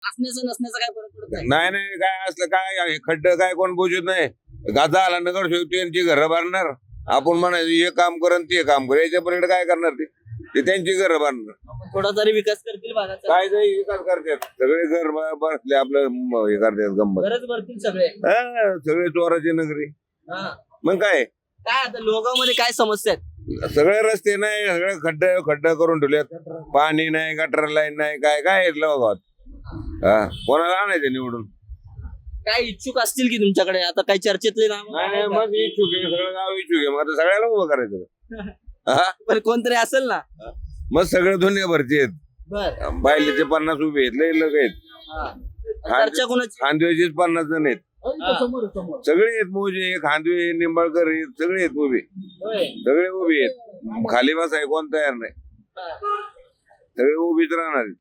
असण्याचं नसण्याचा काय फरक पडत नाही. नाही नाही काय असलं काय खड्ड काय कोण बुजत नाही. गाजा आला नगरसेवक त्यांची घरं भरणार. आपण म्हणायचं हे काम कर आणि ते काम कर. याच्यापर्यंत काय करणार ते त्यांची घरं भरणार. थोडा तरी विकास करतील भागाचा. काय नाही विकास करतात सगळे घर बसले आपलं हे करतात गंमत. गरज भरतील सगळे. सगळे चोराची नगरी. हा. मग काय काय आता लोगाव मध्ये काय समस्या आहेत? सगळे रस्ते नाही सगळे खड्डे करून ठेवलेत. पाणी नाही गटर लाईन नाही काय काय गावात. कोणाला आणायचं निवडून. काय इच्छुक असतील की तुमच्याकडे आता काही चर्चेतले नाव? नाही मग इच्छुक आहे सगळं गाव इच्छुक आहे. मग आता सगळ्याला उभं करायचं. पण कोणतरी असेल ना. मग सगळे धुन्या भरती आहेत. बर. बायलेचे 50 उभे आहेत लय लोक आहेत. चर्चा कोणाची? खांदवेचेच 50 जण आहेत. सगळे आहेत मोजे खांदवे निंबाळकर आहेत सगळे आहेत उभे. होय. सगळे उभे आहेत. खाली बसाय कोण तयार नाही. सगळे उभीच राहणार आहेत.